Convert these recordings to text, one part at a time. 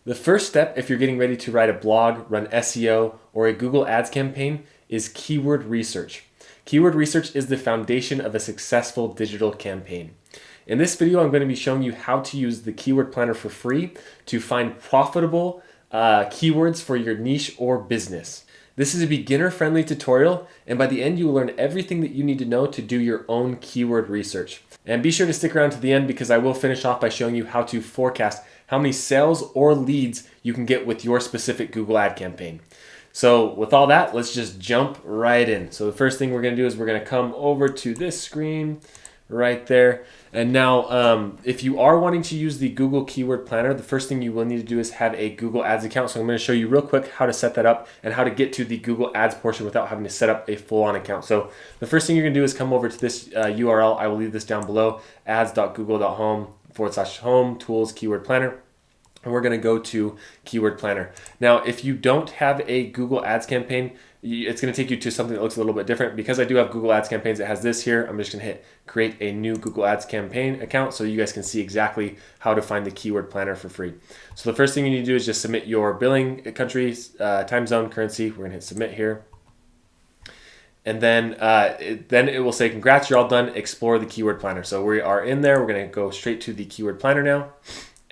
The first step, if you're getting ready to write a blog, run SEO, or a Google Ads campaign, is keyword research. Keyword research is the foundation of a successful digital campaign. In this video, I'm going to be showing you how to use the keyword planner for free to find profitable keywords for your niche or business. This is a beginner-friendly tutorial, and by the end, you will learn everything that you need to know to do your own keyword research. And be sure to stick around to the end because I will finish off by showing you how to forecast how many sales or leads you can get with your specific Google ad campaign. So with all that, let's just jump right in. So the first thing we're going to do is we're going to come over to this screen right there. And now if you are wanting to use the Google Keyword Planner, the first thing you will need to do is have a Google Ads account. So I'm going to show you real quick how to set that up and how to get to the Google Ads portion without having to set up a full-on account. So the first thing you're going to do is come over to this URL. I will leave this down below, ads.google.home/home tools keyword planner. And we're going to go to Keyword Planner. Now, if you don't have a Google Ads campaign, it's going to take you to something that looks a little bit different. Because I do have Google Ads campaigns, it has this here. I'm just going to hit create a new Google Ads campaign account so you guys can see exactly how to find the Keyword Planner for free. So the first thing you need to do is just submit your billing country, time zone, currency. We're going to hit submit here. And then it will say, congrats, you're all done. Explore the Keyword Planner. So we are in there. We're going to go straight to the Keyword Planner now.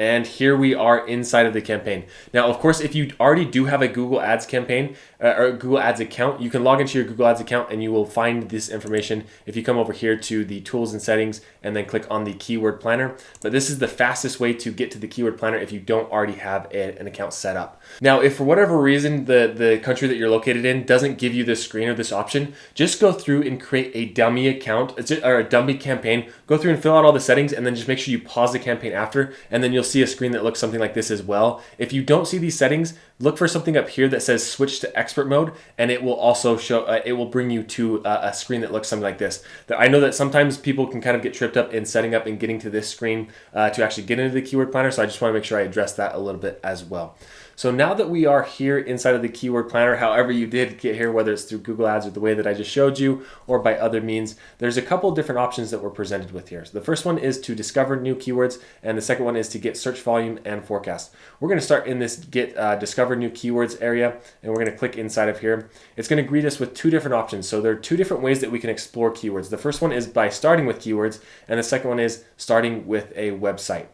And here we are inside of the campaign. Now, of course, if you already do have a Google Ads campaign or a Google Ads account, you can log into your Google Ads account and you will find this information if you come over here to the tools and settings and then click on the Keyword Planner. But this is the fastest way to get to the Keyword Planner if you don't already have an account set up. Now, if for whatever reason the country that you're located in doesn't give you this screen or this option, just go through and create a dummy account or a dummy campaign. Go through and fill out all the settings and then just make sure you pause the campaign after, and then you'll see a screen that looks something like this as well. If you don't see these settings, look for something up here that says switch to expert mode, and it will also show, it will bring you to a screen that looks something like this. I know that sometimes people can kind of get tripped up in setting up and getting to this screen to actually get into the keyword planner, so I just want to make sure I address that a little bit as well. So now that we are here inside of the keyword planner, however you did get here, whether it's through Google Ads or the way that I just showed you or by other means, there's a couple different options that we're presented with here. So the first one is to discover new keywords, and the second one is to get search volume and forecast. We're going to start in this get discover new keywords area, and we're going to click inside of here. It's going to greet us with two different options. So there are two different ways that we can explore keywords. The first one is by starting with keywords, and the second one is starting with a website.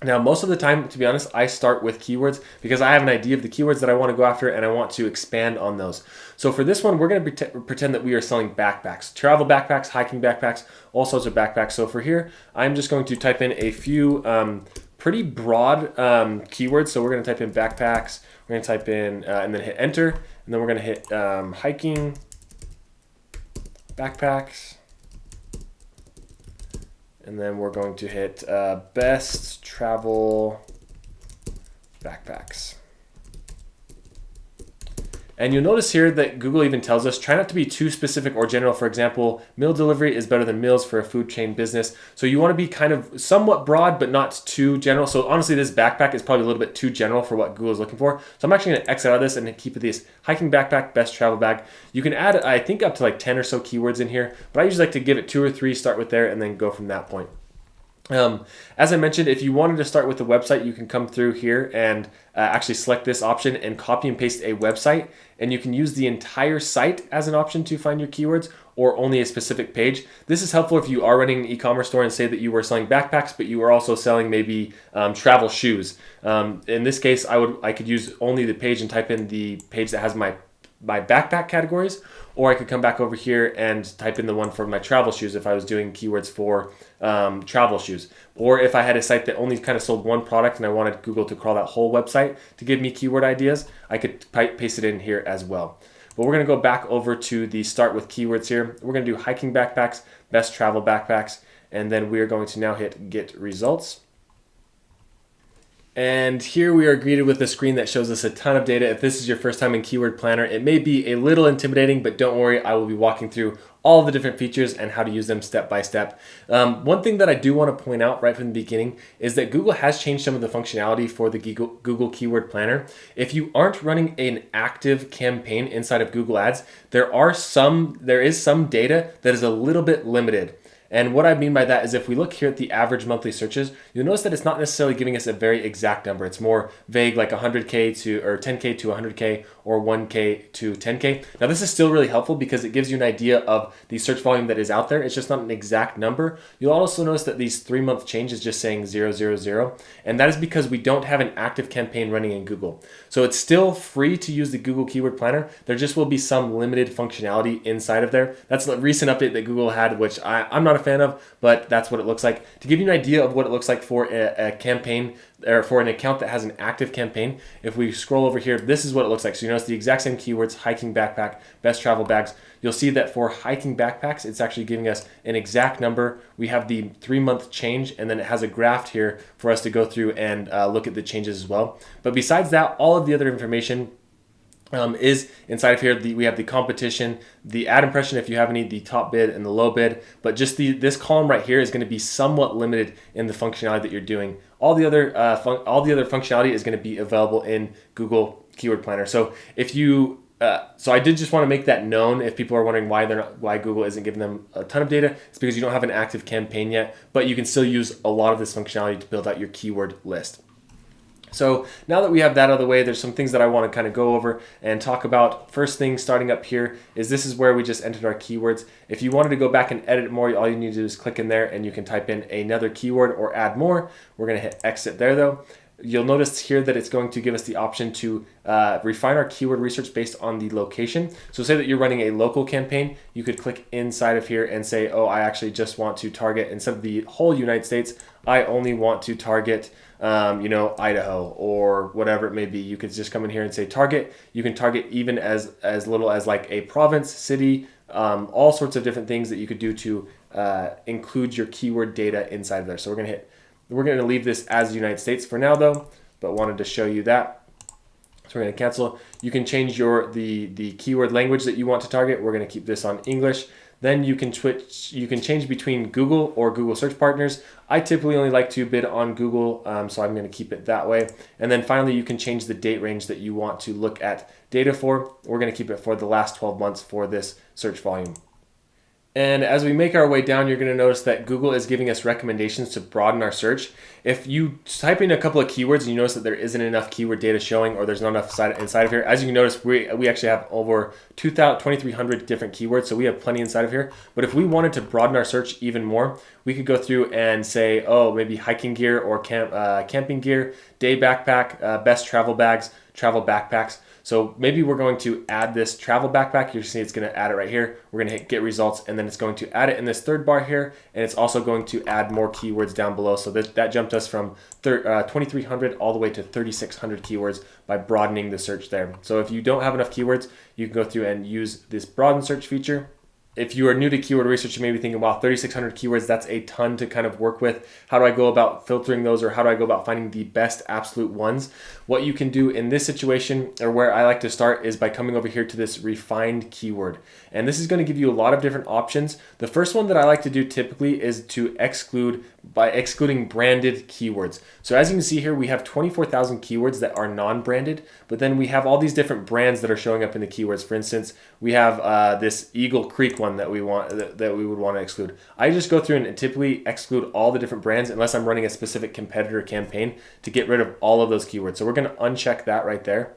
Now, most of the time, to be honest, I start with keywords because I have an idea of the keywords that I want to go after and I want to expand on those. So for this one, we're going to pretend that we are selling backpacks, travel backpacks, hiking backpacks, all sorts of backpacks. So for here, I'm just going to type in a few pretty broad keywords. So we're going to type in backpacks, we're going to type in and then hit enter, and then we're going to hit hiking, backpacks. And then we're going to hit best travel backpacks. And you'll notice here that Google even tells us, try not to be too specific or general. For example, meal delivery is better than meals for a food chain business. So you want to be kind of somewhat broad, but not too general. So honestly, this backpack is probably a little bit too general for what Google is looking for. So I'm actually going to exit out of this and keep this hiking backpack, best travel bag. You can add, I think, up to like 10 or so keywords in here, but I usually like to give it 2 or 3, start with there, and then go from that point. As I mentioned, if you wanted to start with the website, you can come through here and actually select this option and copy and paste a website, and you can use the entire site as an option to find your keywords or only a specific page. This is helpful if you are running an e-commerce store and say that you were selling backpacks, but you were also selling maybe travel shoes. In this case, I could use only the page and type in the page that has my backpack categories, or I could come back over here and type in the one for my travel shoes if I was doing keywords for travel shoes. Or if I had a site that only kind of sold one product and I wanted Google to crawl that whole website to give me keyword ideas, I could paste it in here as well. But we're going to go back over to the start with keywords here. We're going to do hiking backpacks, best travel backpacks, and then we are going to now hit get results. And here we are greeted with a screen that shows us a ton of data. If this is your first time in Keyword Planner, it may be a little intimidating, but don't worry, I will be walking through all the different features and how to use them step by step. One thing that I do want to point out right from the beginning is that Google has changed some of the functionality for the Google Keyword Planner. If you aren't running an active campaign inside of Google Ads, there is some data that is a little bit limited. And what I mean by that is if we look here at the average monthly searches, you'll notice that it's not necessarily giving us a very exact number. It's more vague, like 100K to, or 10K to 100K, or 1K to 10K. Now this is still really helpful because it gives you an idea of the search volume that is out there. It's just not an exact number. You'll also notice that these 3-month change is just saying 000, and that is because we don't have an active campaign running in Google. So it's still free to use the Google Keyword Planner. There just will be some limited functionality inside of there. That's a recent update that Google had, which I'm not a fan of, but that's what it looks like. To give you an idea of what it looks like for a campaign, or for an account that has an active campaign, if we scroll over here, this is what it looks like. So you notice the exact same keywords: hiking backpack, best travel bags. You'll see that for hiking backpacks, it's actually giving us an exact number. We have the 3-month change, and then it has a graph here for us to go through and look at the changes as well. But besides that, all of the other information is inside of here. We have the competition, the ad impression if you have any, the top bid and the low bid, but just this column right here is going to be somewhat limited in the functionality that you're doing. All the other functionality is going to be available in Google Keyword Planner. So if you so I did just want to make that known. If people are wondering why Google isn't giving them a ton of data, it's because you don't have an active campaign yet, but you can still use a lot of this functionality to build out your keyword list. So now that we have that out of the way, there's some things that I want to kind of go over and talk about. First thing starting up here is this is where we just entered our keywords. If you wanted to go back and edit more, all you need to do is click in there and you can type in another keyword or add more. We're going to hit exit there though. You'll notice here that it's going to give us the option to refine our keyword research based on the location. So say that you're running a local campaign, you could click inside of here and say, oh, I actually just want to target, instead of the whole United States, I only want to target Idaho or whatever it may be. You could just come in here and say target. You can target even as little as like a province, city, all sorts of different things that you could do to include your keyword data inside of there. So we're going to leave this as the United States for now though, but wanted to show you that. So we're going to cancel. You can change the keyword language that you want to target. We're going to keep this on English. Then you can change between Google or Google Search Partners. I typically only like to bid on Google, so I'm going to keep it that way. And then finally, you can change the date range that you want to look at data for. We're going to keep it for the last 12 months for this search volume. And as we make our way down, you're going to notice that Google is giving us recommendations to broaden our search. If you type in a couple of keywords and you notice that there isn't enough keyword data showing, or there's not enough inside of here, as you can notice, we actually have over 2,300 different keywords, so we have plenty inside of here. But if we wanted to broaden our search even more, we could go through and say, oh, maybe hiking gear or camping gear, day backpack, best travel bags, travel backpacks. So maybe we're going to add this travel backpack. You see it's going to add it right here. We're going to hit get results, and then it's going to add it in this third bar here, and it's also going to add more keywords down below. So that jumped us from 2,300 all the way to 3,600 keywords by broadening the search there. So if you don't have enough keywords, you can go through and use this broaden search feature. If you are new to keyword research, you may be thinking, wow, 3,600 keywords, that's a ton to kind of work with. How do I go about filtering those, or how do I go about finding the best absolute ones? What you can do in this situation, or where I like to start, is by coming over here to this refined keyword. And this is going to give you a lot of different options. The first one that I like to do typically is to exclude by excluding branded keywords. So as you can see here, we have 24,000 keywords that are non-branded, but then we have all these different brands that are showing up in the keywords. For instance, we have this Eagle Creek one that we would want to exclude. I just go through and typically exclude all the different brands unless I'm running a specific competitor campaign to get rid of all of those keywords. So we're going to uncheck that right there.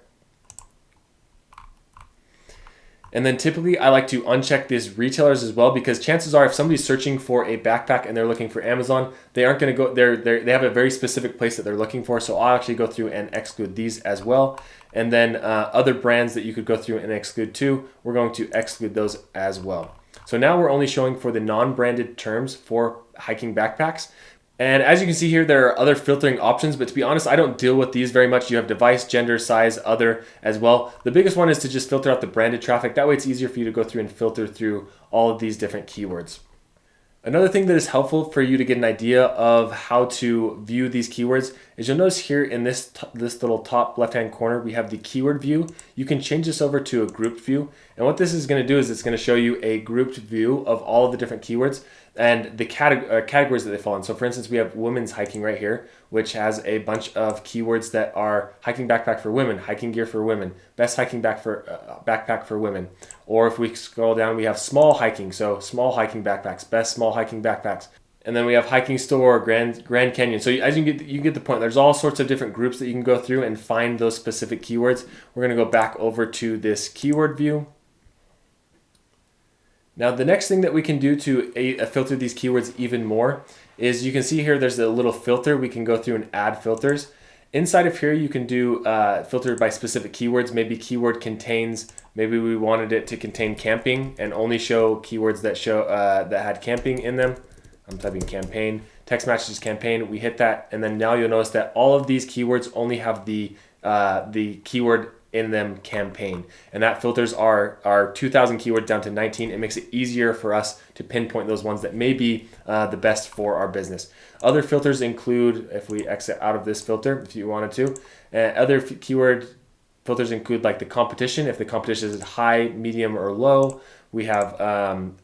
And then typically I like to uncheck these retailers as well, because chances are if somebody's searching for a backpack and they're looking for Amazon, they aren't going to go there. They have a very specific place that they're looking for. So I'll actually go through and exclude these as well. And then other brands that you could go through and exclude too, we're going to exclude those as well. So now we're only showing for the non-branded terms for hiking backpacks. And as you can see here, there are other filtering options, but to be honest, I don't deal with these very much. You have device, gender, size, other as well. The biggest one is to just filter out the branded traffic. That way it's easier for you to go through and filter through all of these different keywords. Another thing that is helpful for you to get an idea of how to view these keywords is you'll notice here in this little top left-hand corner, we have the keyword view. You can change this over to a grouped view. And what this is going to do is it's going to show you a grouped view of all of the different keywords and the categories that they fall in. So for instance, we have women's hiking right here, which has a bunch of keywords that are hiking backpack for women, hiking gear for women, best hiking backpack for women. Or if we scroll down, we have small hiking. So small hiking backpacks, best small hiking backpacks. And then we have hiking store, Grand Canyon. So as you get the point. There's all sorts of different groups that you can go through and find those specific keywords. We're going to go back over to this keyword view. Now the next thing that we can do to filter these keywords even more is you can see here there's a little filter. We can go through and add filters. Inside of here you can do filter by specific keywords. Maybe keyword contains, maybe we wanted it to contain camping and only show keywords that had camping in them. I'm typing campaign, text matches campaign. We hit that, and then now you'll notice that all of these keywords only have the keyword in them, campaign, and that filters our 2,000 keywords down to 19. It makes it easier for us to pinpoint those ones that may be the best for our business. Other filters include, if we exit out of this filter, if you wanted to, other keyword filters include like the competition. If the competition is high, medium, or low, we have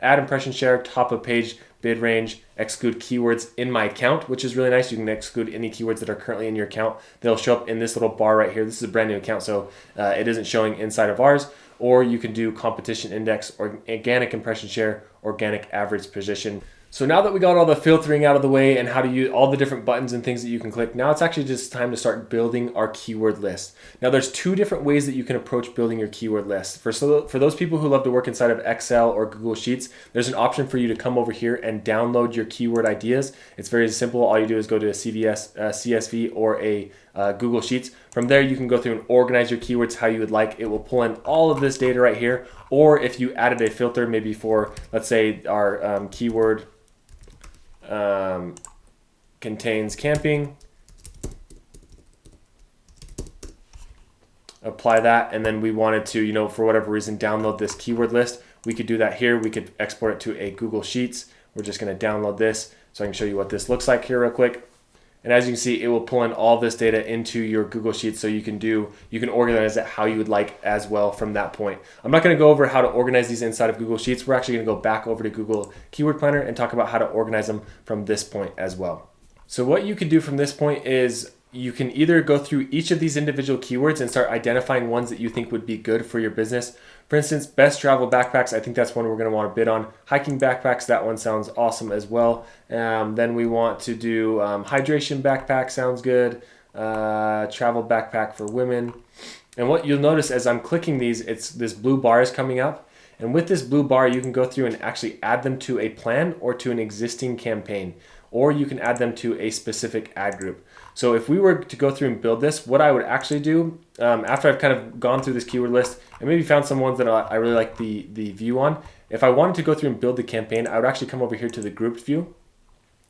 ad impression share, top of page, bid range, exclude keywords in my account, which is really nice. You can exclude any keywords that are currently in your account. They'll show up in this little bar right here. This is a brand new account, so it isn't showing inside of ours. Or you can do competition index, or organic impression share, organic average position. So now that we got all the filtering out of the way and how to use all the different buttons and things that you can click, now it's actually just time to start building our keyword list. Now there's two different ways that you can approach building your keyword list. For those people who love to work inside of Excel or Google Sheets, there's an option for you to come over here and download your keyword ideas. It's very simple. All you do is go to a CSV or a Google Sheets. From there, you can go through and organize your keywords how you would like. It will pull in all of this data right here. Or if you added a filter, maybe for, let's say, our keyword contains camping, apply that, and then we wanted to, for whatever reason, download this keyword list, we could do that here. We could export it to a Google Sheets. We're just going to download this so I can show you what this looks like here real quick. And as you can see, it will pull in all this data into your Google Sheets, so you can organize it how you would like as well from that point. I'm not going to go over how to organize these inside of Google Sheets. We're actually going to go back over to Google Keyword Planner and talk about how to organize them from this point as well. So what you can do from this point is you can either go through each of these individual keywords and start identifying ones that you think would be good for your business. For instance, best travel backpacks, I think that's one we're going to want to bid on. Hiking backpacks, that one sounds awesome as well. Then we want to do hydration backpack, sounds good. Travel backpack for women. And what you'll notice as I'm clicking these, it's this blue bar is coming up. And with this blue bar, you can go through and actually add them to a plan or to an existing campaign. Or you can add them to a specific ad group. So if we were to go through and build this, what I would actually do, after I've kind of gone through this keyword list and maybe found some ones that I really like the view on, if I wanted to go through and build the campaign, I would actually come over here to the grouped view.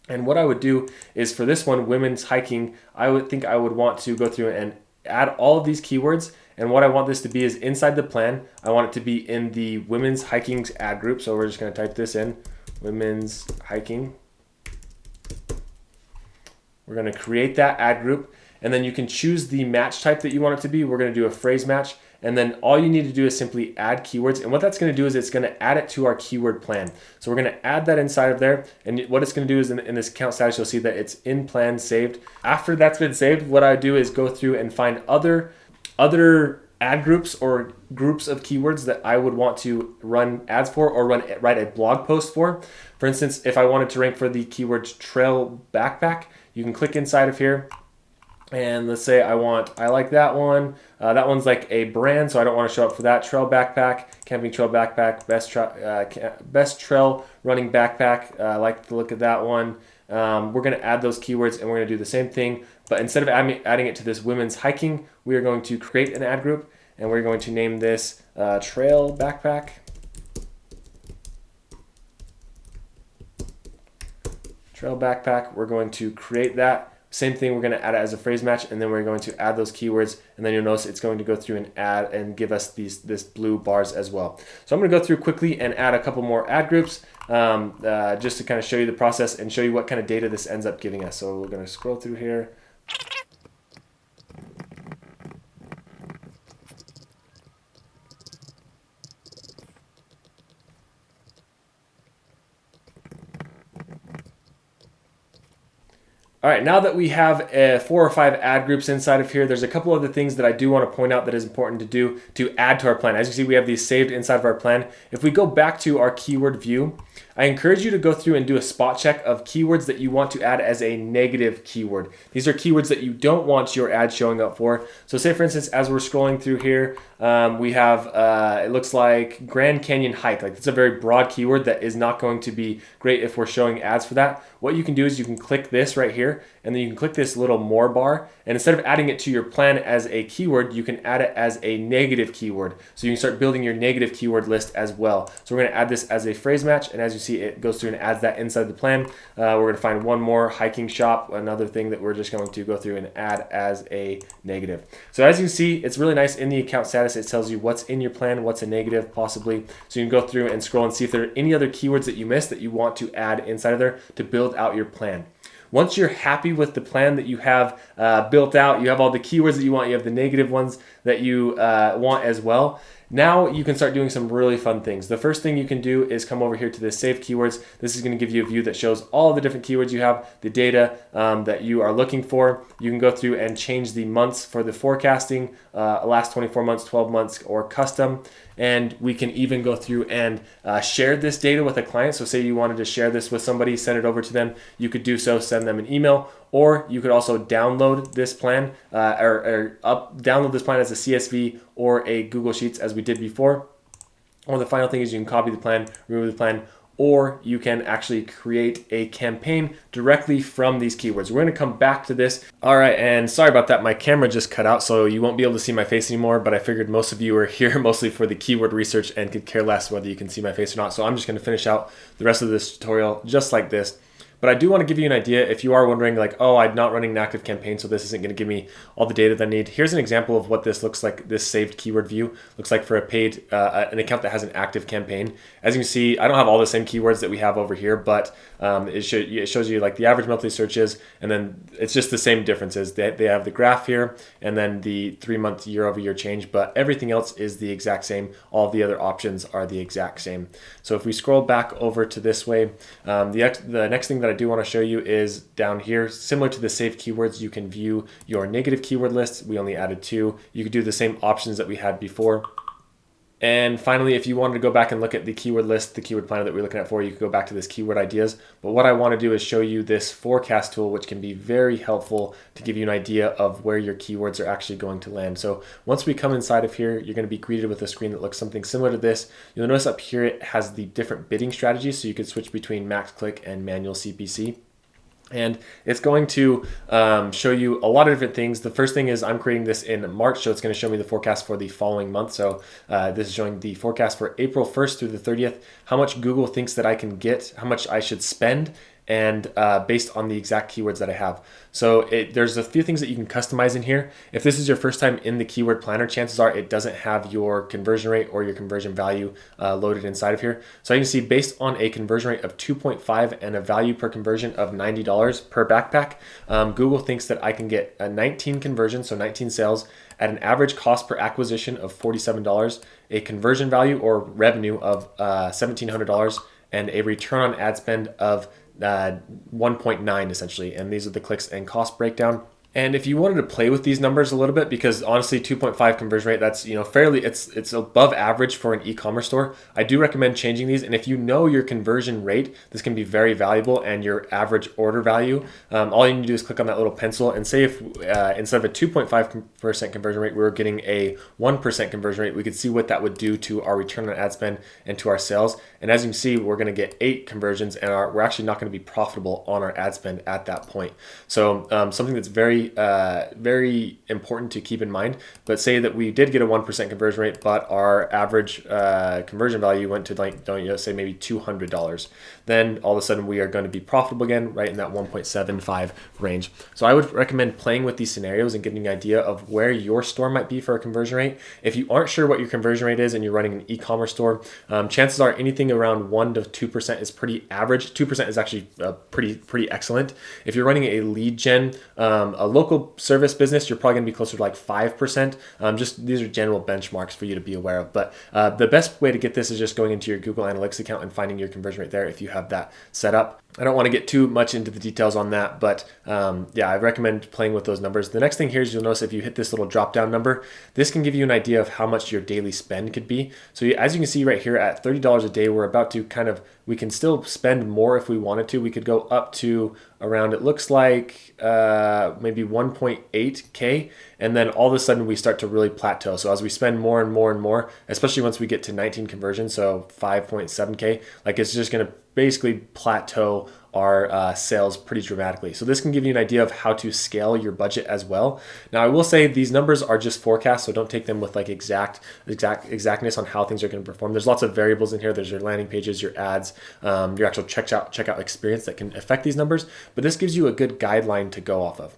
And what I would do is for this one, women's hiking, I would want to go through and add all of these keywords. And what I want this to be is inside the plan, I want it to be in the women's hiking ad group. So we're just going to type this in, women's hiking. We're going to create that ad group, and then you can choose the match type that you want it to be. We're going to do a phrase match, and then all you need to do is simply add keywords. And what that's going to do is it's going to add it to our keyword plan. So we're going to add that inside of there, and what it's going to do is in this account status, you'll see that it's in plan saved. After that's been saved, what I do is go through and find other ad groups or groups of keywords that I would want to run ads for or write a blog post for. For instance, if I wanted to rank for the keywords trail backpack, you can click inside of here, and let's say I like that one. That one's like a brand, so I don't want to show up for that. Trail backpack, camping trail backpack, best trail running backpack. I like the look of that one. We're going to add those keywords, and we're going to do the same thing, but instead of adding it to this women's hiking, we are going to create an ad group, and we're going to name this trail backpack. Trail backpack, we're going to create that. Same thing, we're going to add it as a phrase match, and then we're going to add those keywords, and then you'll notice it's going to go through and add and give us this blue bars as well. So I'm going to go through quickly and add a couple more ad groups just to kind of show you the process and show you what kind of data this ends up giving us. So we're going to scroll through here. All right, now that we have 4 or 5 ad groups inside of here, there's a couple other things that I do want to point out that is important to do to add to our plan. As you see, we have these saved inside of our plan. If we go back to our keyword view, I encourage you to go through and do a spot check of keywords that you want to add as a negative keyword. These are keywords that you don't want your ad showing up for. So say for instance, as we're scrolling through here, we have, it looks like Grand Canyon hike. Like it's a very broad keyword that is not going to be great if we're showing ads for that. What you can do is you can click this right here, and then you can click this little more bar, and instead of adding it to your plan as a keyword, you can add it as a negative keyword. So you can start building your negative keyword list as well. So we're gonna add this as a phrase match, and as you see, it goes through and adds that inside the plan. We're gonna find one more, hiking shop, another thing that we're just going to go through and add as a negative. So as you see, it's really nice in the account status. It tells you what's in your plan, what's a negative possibly. So you can go through and scroll and see if there are any other keywords that you missed that you want to add inside of there to build out your plan. Once you're happy with the plan that you have built out, you have all the keywords that you want, you have the negative ones that you want as well. Now you can start doing some really fun things. The first thing you can do is come over here to this Save Keywords. This is going to give you a view that shows all the different keywords you have, the data that you are looking for. You can go through and change the months for the forecasting, last 24 months, 12 months, or custom. And we can even go through and share this data with a client. So say you wanted to share this with somebody, send it over to them, you could do so, send them an email, or you could also download this plan download this plan as a CSV or a Google Sheets as we did before. Or the final thing is you can copy the plan, remove the plan, or you can actually create a campaign directly from these keywords. We're gonna come back to this. All right, and sorry about that, my camera just cut out, so you won't be able to see my face anymore, but I figured most of you are here mostly for the keyword research and could care less whether you can see my face or not. So I'm just gonna finish out the rest of this tutorial just like this. But I do want to give you an idea if you are wondering like, oh, I'm not running an active campaign, so this isn't going to give me all the data that I need. Here's an example of what this looks like, this saved keyword view looks like for a paid, an account that has an active campaign. As you can see, I don't have all the same keywords that we have over here, but it shows you like the average monthly searches, and then it's just the same differences. They have the graph here, and then the 3-month year-over-year change, but everything else is the exact same. All of the other options are the exact same. So if we scroll back over to this way, the next thing that I do want to show you is down here, similar to the saved keywords, you can view your negative keyword lists. We only added 2. You could do the same options that we had before. And finally, if you wanted to go back and look at the keyword list, the keyword planner that we're looking at for, you could go back to this keyword ideas. But what I want to do is show you this forecast tool, which can be very helpful to give you an idea of where your keywords are actually going to land. So once we come inside of here, you're going to be greeted with a screen that looks something similar to this. You'll notice up here it has the different bidding strategies, so you could switch between max click and manual CPC. And it's going to show you a lot of different things. The first thing is I'm creating this in March, so it's going to show me the forecast for the following month. So this is showing the forecast for April 1st through the 30th, how much Google thinks that I can get, how much I should spend, and based on the exact keywords that I have. So there's a few things that you can customize in here. If this is your first time in the keyword planner, chances are it doesn't have your conversion rate or your conversion value loaded inside of here. So you can see based on a conversion rate of 2.5 and a value per conversion of $90 per backpack, Google thinks that I can get a 19 conversions, so 19 sales, at an average cost per acquisition of $47, a conversion value or revenue of $1,700, and a return on ad spend of 1.9 essentially. And these are the clicks and cost breakdown. And if you wanted to play with these numbers a little bit, because honestly 2.5 conversion rate, that's fairly, it's above average for an e-commerce store. I do recommend changing these. And if you know your conversion rate, this can be very valuable, and your average order value. All you need to do is click on that little pencil and say if instead of a 2.5% conversion rate, we were getting a 1% conversion rate, we could see what that would do to our return on ad spend and to our sales. And as you can see, we're going to get 8 conversions, and we're actually not going to be profitable on our ad spend at that point. So something that's very important to keep in mind. But say that we did get a 1% conversion rate, but our average conversion value went to say maybe $200. Then all of a sudden we are going to be profitable again, right in that 1.75 range. So I would recommend playing with these scenarios and getting an idea of where your store might be for a conversion rate. If you aren't sure what your conversion rate is and you're running an e-commerce store, chances are anything around 1 to 2% is pretty average. 2% is actually pretty excellent. If you're running a lead gen, a local service business, you're probably going to be closer to like 5%. Just these are general benchmarks for you to be aware of. But the best way to get this is just going into your Google Analytics account and finding your conversion rate there if you have that set up. I don't want to get too much into the details on that, but yeah, I recommend playing with those numbers. The next thing here is you'll notice if you hit this little drop down number, this can give you an idea of how much your daily spend could be. So as you can see right here at $30 a day, we're about to we can still spend more if we wanted to. We could go up to around, it looks like maybe 1.8K. And then all of a sudden we start to really plateau. So as we spend more and more and more, especially once we get to 19 conversions, so 5.7K, like it's just going to basically plateau our sales pretty dramatically. So this can give you an idea of how to scale your budget as well. Now I will say these numbers are just forecasts, so don't take them with like exactness on how things are going to perform. There's lots of variables in here. There's your landing pages, your ads, your actual checkout experience that can affect these numbers, but this gives you a good guideline to go off of.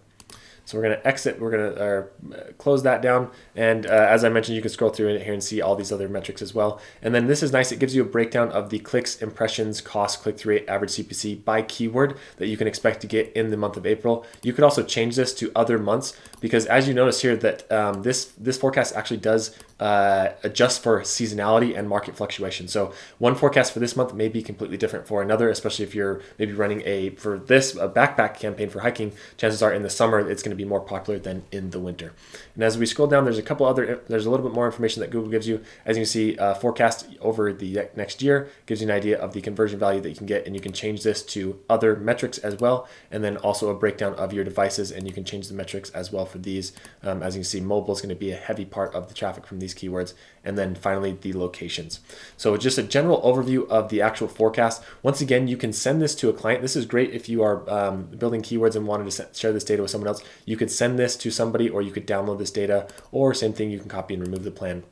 So we're going to exit, we're going to close that down. And as I mentioned, you can scroll through it here and see all these other metrics as well. And then this is nice. It gives you a breakdown of the clicks, impressions, cost, click-through rate, average CPC by keyword that you can expect to get in the month of April. You could also change this to other months because as you notice here that this forecast actually does adjust for seasonality and market fluctuation. So one forecast for this month may be completely different for another, especially if you're maybe running a backpack campaign for hiking. Chances are in the summer it's going to be more popular than in the winter. And as we scroll down, there's a little bit more information that Google gives you. As you can see, forecast over the next year gives you an idea of the conversion value that you can get, and you can change this to other metrics as well, and then also a breakdown of your devices, and you can change the metrics as well for these. As you can see, mobile is going to be a heavy part of the traffic from these keywords, and then finally the locations. So just a general overview of the actual forecast. Once again, you can send this to a client. This is great if you are building keywords and wanted to share this data with someone else. You could send this to somebody, or you could download this data, or same thing, you can copy and remove the plan.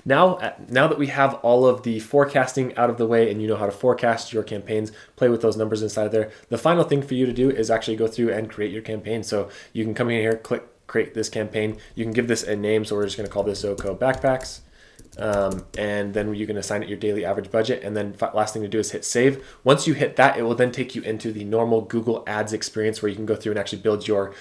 Now that we have all of the forecasting out of the way and you know how to forecast your campaigns, play with those numbers inside of there, the final thing for you to do is actually go through and create your campaign. So you can come in here, click create this campaign. You can give this a name, so we're just going to call this Zoco Backpacks. And then you can assign it your daily average budget, and then last thing to do is hit save. Once you hit that, it will then take you into the normal Google Ads experience where you can go through and actually build your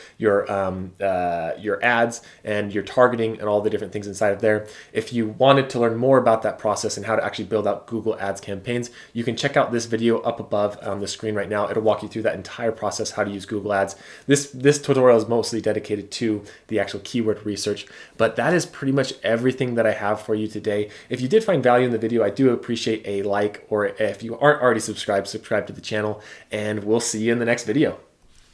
ads and your targeting and all the different things inside of there. If you wanted to learn more about that process and how to actually build out Google Ads campaigns, you can check out this video up above on the screen right now. It'll walk you through that entire process, how to use Google Ads. This tutorial is mostly dedicated to the actual keyword research, but that is pretty much everything that I have for you today. If you did find value in the video, I do appreciate a like, or if you aren't already subscribed, subscribe to the channel, and we'll see you in the next video.